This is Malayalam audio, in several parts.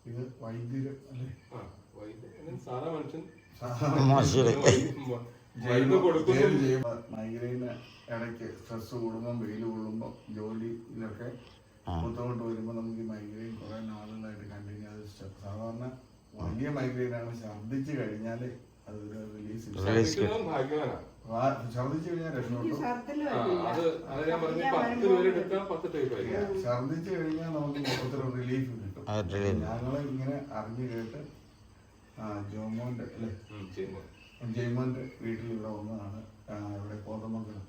ഇത് വൈദ്യുതി അല്ലേ? സാധാ മനുഷ്യൻ മൈഗ്രെയിന് ഇടയ്ക്ക് സ്ട്രെസ് കൂടുമ്പോൾ വെയിൽ കൊള്ളുമ്പോൾ ജോലിയിലൊക്കെ ബുദ്ധിമുട്ട് വരുമ്പോൾ നമുക്ക് ഈ മൈഗ്രെയിൻ കുറെ നാളുകളായിട്ട് കണ്ടിന്യൂ അത് സാധാരണ വലിയ മൈഗ്രെയിനാണ്. ഛർദ്ദിച്ചു കഴിഞ്ഞാൽ അതൊരു റിലീസ് ഛർദ്ദിച്ചു കഴിഞ്ഞാൽ രക്ഷപ്പെട്ടു. ഛർദ്ദിച്ചു കഴിഞ്ഞാൽ നമുക്ക് മൊത്തത്തിൽ റിലീഫ് കിട്ടും. ഞങ്ങള് ഇങ്ങനെ അറിഞ്ഞു കേട്ട് ജോമോന്റെ അല്ലെ ജയ്മോന്റെ വീട്ടിൽ ഇവിടെ വന്നതാണ്. ഇവിടെ കോതമംഗലം.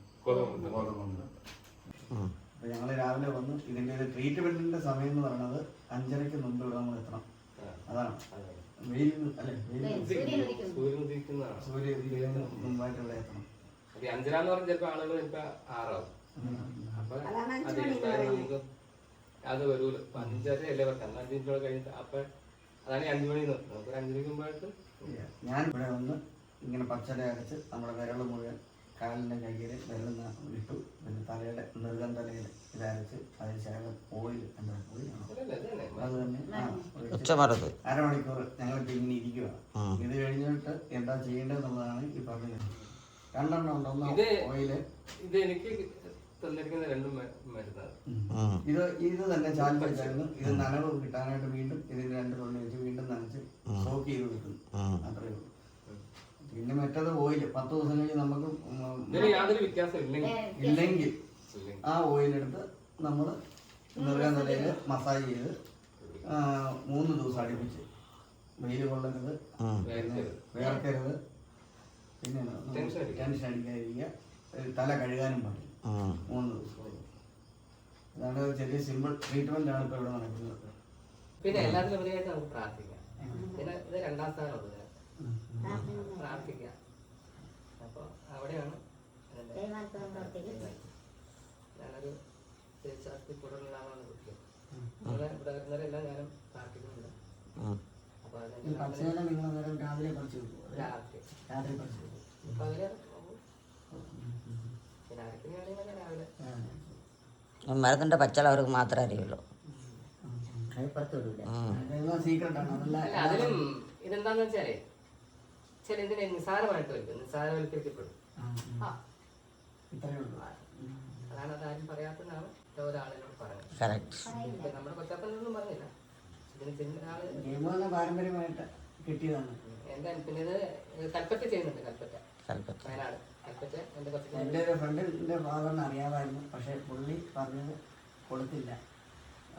അപ്പൊ ഞങ്ങള് രാവിലെ വന്ന് ഇതിന്റെ ട്രീറ്റ്മെന്റിന്റെ സമയം എന്ന് പറയുന്നത് 5:30 മുമ്പ് ഇവിടെ നമ്മൾ എത്തണം. അതാണ് വെയിൽ അല്ലെ സൂര്യ മുമ്പായിട്ട് ഇവിടെ എത്തണം. 5:30 പറഞ്ഞ ചിലപ്പോ ആളുകൾ ചിലപ്പോ 6 അപ്പൊ അത് വരൂല. 5:30 അല്ലേ പറഞ്ഞ 5 മിനിറ്റോടെ കഴിഞ്ഞിട്ട് അപ്പൊ അതാണ് 5 മണി നമുക്ക് 5 മണിക്ക് മുമ്പായിട്ട് ഞാൻ ഇവിടെ വന്ന് ഇങ്ങനെ പച്ചല അരച്ച് നമ്മുടെ വിരൽ മുഴുവൻ കാലിൻ്റെ കയ്യിൽ വിരൽ ഇട്ടു. പിന്നെ തലയുടെ നെറുകൻ തലയിൽ ഇതരച്ച് അതിന് ശേഷം ഓയിൽ അത് തന്നെ 1/2 മണിക്കൂർ ഞങ്ങളിപ്പോൾ ഇങ്ങനെ ഇരിക്കുകയാണ്. ഇത് കഴിഞ്ഞിട്ട് എന്താ ചെയ്യേണ്ടതെന്നുള്ളതാണ് ഈ പറഞ്ഞത്. 2 എണ്ണം ഉണ്ട്. ഒന്ന് ഓയില്. ഇത് എനിക്ക് തന്നിരിക്കുന്ന 2 മരുന്നാണ്. ഇത് തന്നെ ചാലിച്ച് വെച്ചായിരുന്നു. ഇത് നനവ് കിട്ടാനായിട്ട് വീണ്ടും ഇതിന് 2 തുള്ളി വെച്ച് വീണ്ടും നനച്ച് സോക്ക് ചെയ്ത് വെക്കുന്നു. അത്രയേ ഉള്ളൂ. പിന്നെ മറ്റത് ഓയില് 10 ദിവസം കഴിഞ്ഞ് നമുക്ക് യാതൊരു വ്യത്യാസം ഇല്ലെങ്കിൽ ആ ഓയിലെടുത്ത് നമ്മൾ നെറുകൻ തലയിൽ മസാജ് ചെയ്ത് 3 ദിവസം അടുപ്പിച്ച് വെയിൽ കൊള്ളരുത്, വേർക്കരുത്, പിന്നെ ടെൻഷൻ അടിക്കാതിരിക്കുക, തല കഴുകാനും പാടില്ല 3 ദിവസം. അതാണ് ചെറിയ സിമ്പിൾ ട്രീറ്റ്മെന്റ് ആണ് ഇപ്പൊ ഇവിടെ നടക്കുന്നത്. പിന്നെ എല്ലാത്തിലും ഉപരിയായിട്ട് നമുക്ക് പ്രാർത്ഥിക്കാം. പിന്നെ ഇത് 2ാം സ്ഥാനം പ്രാർത്ഥിക്കാം. അപ്പൊ അവിടെയാണ് ഞാനൊരു ശാസ്ത്രിക്കൂടുതലാണെന്ന് വിളിക്കും. ഇവിടെ വരുന്നവരെല്ലാം ഞാനും പ്രാർത്ഥിക്കുന്നുണ്ട്. അപ്പൊ രാത്രി അപ്പൊ അവര് പിന്നെ ആരൊക്കെ രാവിലെ മരുന്നിന്റെ പച്ചള അവർക്ക് മാത്രമേ അറിയുള്ളൂ. അതിലും ഇതെന്താന്ന് വെച്ചാലേ ചില ഇതിനെ നിസ്സാരമായിട്ട് വയ്ക്കും, നിസ്സാരവൽക്കരിക്കപ്പെടും. അതാണ് അതാരും പറയാത്തതാണ് ഒരാളിനോട് പറയുന്നത്. നമ്മുടെ കൊച്ചാപ്പനൊന്നും പറഞ്ഞില്ല. ഇതിന് പാരമ്പര്യമായിട്ട് കിട്ടിയതാണ്. എന്താ പിന്നെ ഇത് കൽപ്പറ്റ ചെയ്യുന്നുണ്ട്. കൽപ്പറ്റ വയനാട് കൽപ്പറ്റ. എൻ്റെ ഒരു ഫ്രണ്ടിൻ്റെ ഫാദറിന് അറിയാമായിരുന്നു. പക്ഷെ പുള്ളി പറഞ്ഞത് കൊടുത്തില്ല,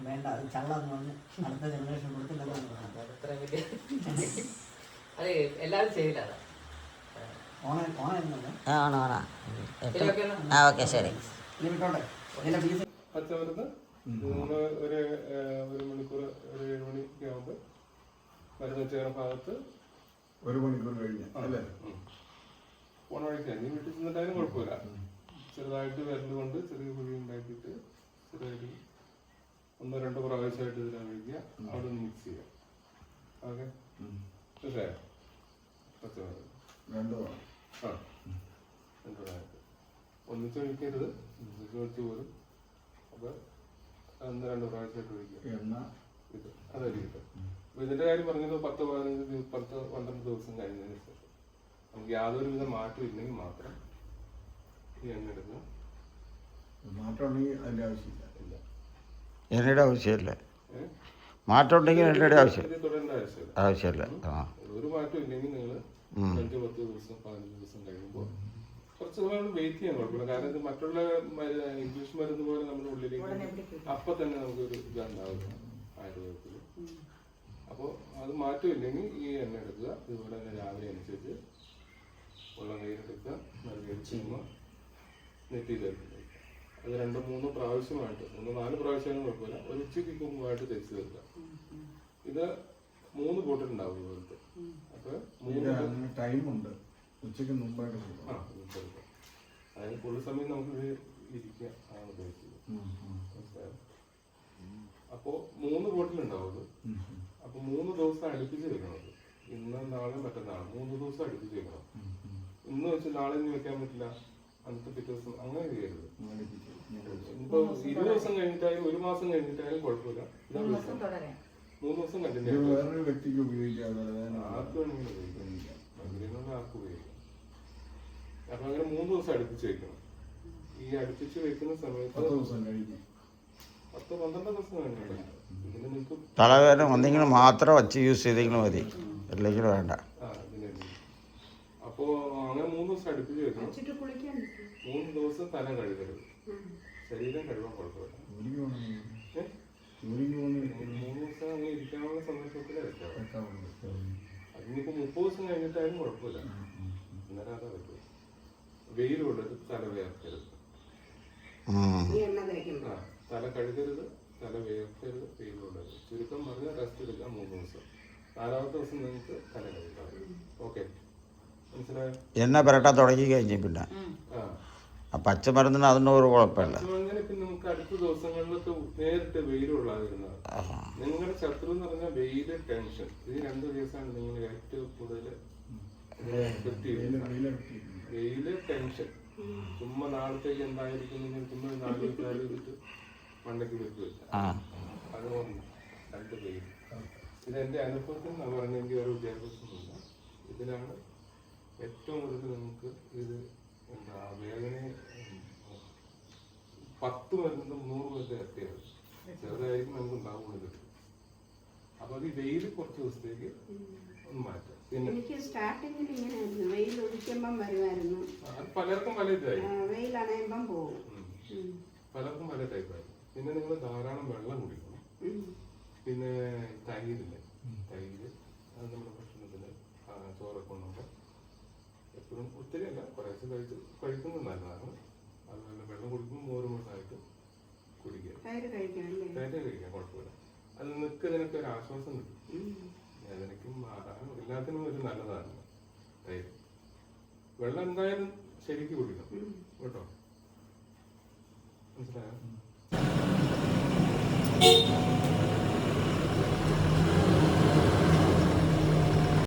വേണ്ട അത് ചള്ളന്ന് പറഞ്ഞ് അടുത്ത ജനറേഷൻ കൊടുത്തില്ലെന്നാണ് പറഞ്ഞത്. അത്ര വലിയ അതെ എല്ലാവരും ചെയ്യില്ല. ഓക്കെ ശരി. പച്ചമരുന്ന് 1 മണിക്കൂർ 7 മണിക്ക് ആകുമ്പോൾ മരുന്ന് വെച്ച ഭാഗത്ത് 1 മണിക്കൂർ കഴിഞ്ഞ് അല്ലേ പോണ വഴിക്ക് നീ വീട്ടിൽ ചെന്നിട്ടായാലും കുഴപ്പമില്ല. ചെറുതായിട്ട് വിരൽ കൊണ്ട് ചെറിയ കുഴി ഉണ്ടാക്കിയിട്ട് ചെറുതായിട്ട് 1-2 പ്രാവശ്യമായിട്ട് ഇതിനെ കഴിക്കുക. അവിടെ ഒന്ന് മിക്സ് ചെയ്യുക. ഓക്കെ മനസ്സിലായോ? പച്ചമരുന്ന് 2 ഒന്നിച്ച് ഒഴിക്കരുത്, ഒഴിച്ച് പോലും. അപ്പൊ 1-2 പ്രാവശ്യമായിട്ട് ഒഴിക്കുക. ഇത് അതായിരിക്കും. അപ്പൊ ഇതിന്റെ കാര്യം പറഞ്ഞത് 10-12 ദിവസം കഴിഞ്ഞതിന് ശേഷം നമുക്ക് യാതൊരുവിധ മാറ്റം ഇല്ലെങ്കിൽ മാത്രം ഈ എണ്ണ എടുക്കുക. മാറ്റം ഉണ്ടെങ്കിൽ അതിന്റെ ആവശ്യമില്ല. എണ്ണയുടെ ആവശ്യമില്ല. മാറ്റം ഉണ്ടെങ്കിൽ എണ്ണയുടെ ആവശ്യമില്ല. ഒരു മാറ്റം ഇല്ലെങ്കിൽ നിങ്ങൾ 5-10 ദിവസം 15 ദിവസം കഴിയുമ്പോൾ കുറച്ച് സമയം വെയിറ്റ് ചെയ്യാൻ കുഴപ്പമില്ല. കാരണം ഇത് മറ്റുള്ള ഇംഗ്ലീഷ് മരുന്ന് പോലെ നമ്മുടെ ഉള്ളിലേക്ക് അപ്പൊ തന്നെ നമുക്കൊരു ഇതുണ്ടാവില്ല ആയുർവേദത്തിൽ. അപ്പോൾ അത് മാറ്റമില്ലെങ്കിൽ ഈ എണ്ണ എടുക്കുക. ഇതുപോലെ തന്നെ രാവിലെ അനുസരിച്ച് വെള്ളം കയ്യിലെടുക്കുക, നൽകി ചെയ്യുമ്പോൾ നെറ്റിയിലെടുക്കുക. അത് 2-3 പ്രാവശ്യമായിട്ട് 3-4 പ്രാവശ്യമായാലും കുഴപ്പമില്ല. ഒരു ഉച്ചയ്ക്ക് മുമ്പായിട്ട് തേച്ച് തീർക്കുക. ഇത് 3 ബോട്ടിൽ ഉണ്ടാവും ഇതുപോലത്തെ. അപ്പൊ ടൈമുണ്ട് ഉച്ചയ്ക്ക് മുമ്പായിട്ട് അതായത് ഫുള്ള് സമയം നമുക്ക് ഇരിക്കുക ആണ് ഉദ്ദേശിച്ചത്. അപ്പോ 3 ബോട്ടിൽ ഉണ്ടാവുള്ളൂ. അപ്പൊ 3 ദിവസം അടുപ്പിച്ച് വെക്കണം. ഇന്ന് നാളെ മറ്റന്നാൾ 3 ദിവസം അടുപ്പിച്ച് വെക്കണം. ഇന്ന് വെച്ച് നാളെ ഇനി വെക്കാൻ പറ്റില്ല, അന്നത്തെ പിറ്റേ ദിവസം അങ്ങനെ ചെയ്യരുത്. ഇപ്പൊ 20 ദിവസം കഴിഞ്ഞിട്ടായാലും 1 മാസം കഴിഞ്ഞിട്ടായാലും കുഴപ്പമില്ല. 3 ദിവസം കണ്ടിന്യൂ ഇത് വേറൊരു വ്യക്തിക്ക് ഉപയോഗിക്കാതെ ആർക്ക് വേണമെങ്കിലും ഉപയോഗിക്കാം. മൈഗ്രെയിനുള്ള ആർക്ക് ഉപയോഗിക്കാം. അപ്പൊ അങ്ങനെ 3 ദിവസം അടുപ്പിച്ച് വെക്കണം. ഈ അടുപ്പിച്ച് വെക്കുന്ന സമയത്ത് 10 ദിവസം കഴിക്കും. 10-12 ദിവസം കഴിഞ്ഞില്ല. ഇതിന് നിങ്ങൾക്ക് തലവേദന എന്തെങ്കിലും മാത്രം വച്ച് യൂസ് ചെയ്തെങ്കിലും മതി, അല്ലെങ്കിൽ വേണ്ട. അപ്പോ അങ്ങനെ 3 ദിവസം അടുപ്പിച്ച് വെക്കണം. 3 ദിവസം തല കഴുകരുത്, ശരീരം കഴുകാൻ കുഴപ്പമില്ല. 3 ദിവസം അങ്ങനെ ഇരിക്കാനുള്ള സന്ദർഭത്തിലേ വെക്കാം. അതിനിപ്പോ 30 ദിവസം കഴിഞ്ഞിട്ടായാലും കുഴപ്പമില്ല. അന്നേരം അതാ പറ്റും. വെയിലുള്ളത് തല വേർക്കരുത്, തല കഴുകരുത്, തല വേർക്കരുത്, വെയിലുള്ളത്. ചുരുക്കം പറഞ്ഞാൽ റെസ്റ്റ് എടുക്കാം 3 ദിവസം. 4ാമത്തെ ദിവസം നിങ്ങൾക്ക് തല കഴുകാം. ഓക്കെ, മനസ്സിലായോ? എണ്ണ പുരട്ടാൻ തുടങ്ങി കഴിഞ്ഞ് പിന്നെ ആ പച്ചമരുന്നിന് അതൊന്നും ഒരു കുഴപ്പമില്ല. അങ്ങനെ പിന്നെ നമുക്ക് അടുത്ത ദിവസങ്ങളിലൊക്കെ നേരിട്ട് വെയിൽ കൊള്ളാതിരുന്നത്. നിങ്ങളുടെ ശത്രു എന്ന് പറഞ്ഞാൽ വെയില്, ടെൻഷൻ. ഈ 2 കേസാണ് നിങ്ങൾ ഏറ്റവും കൂടുതൽ വെയില്, ടെൻഷൻ. ചുമ്മാ നാളത്തേക്ക് എന്തായിരിക്കും നിങ്ങൾ ചുമ്മാ നാലോചിച്ചിട്ട് മണ്ടയ്ക്ക് വെക്കുകയില്ല. അതുകൊണ്ട് 2 വെയിൽ. ഇതെന്റെ അനുഭവത്തിൽ ഞാൻ പറഞ്ഞെങ്കിൽ ഒരു വിദ്യാഭ്യാസമൊന്നുമില്ല. ഇതിലാണ് ഏറ്റവും കൂടുതൽ നമുക്ക് ഇത് എന്താ വേദനയെ 10 മരുന്നും 100 മരുന്ന് എത്തിയത് ചെറുതായിരിക്കും നമുക്ക് ഉണ്ടാവുന്നത്. അപ്പൊ അത് ഈ വെയിൽ കുറച്ച് ദിവസത്തേക്ക് ഒന്ന് മാറ്റാം. പിന്നെ എനിക്ക് സ്റ്റാർട്ടിങ്ങിൽ ഇങ്ങനെയായിരുന്നു, വെയിൽ ഒഴിക്കുമ്പം വരുമായിരുന്നു. അത് പലർക്കും പല ഇതായി, വെയിൽ അണയുമ്പം പോകും. പലർക്കും പല ടൈപ്പായിരുന്നു. പിന്നെ നിങ്ങൾ ധാരാളം വെള്ളം കുടിക്കണം. പിന്നെ തൈരില്ലേ, തൈര് അത് നമ്മുടെ ഭക്ഷണത്തിന് ചോറൊക്കെ ഉണ്ടോ എപ്പോഴും ഒത്തിരി അല്ല, കുറേശ്ശെ കഴിക്കുന്നത് നല്ലതാണ്. അതുപോലെ വെള്ളം കുടിക്കുമ്പോൾ മോരുമുട്ടായിട്ട് കുടിക്കുക. തൈര് കഴിക്കാം, കുഴപ്പമില്ല. അത് നിനക്ക് ഇതിനൊക്കെ ഒരു ആശ്വാസം കിട്ടും. വേദനയ്ക്കും മാറാനും എല്ലാത്തിനും ഒരു നല്ലതാണ് തൈര്. വെള്ളം എന്തായാലും ശരിക്കും കുടിക്കണം കേട്ടോ.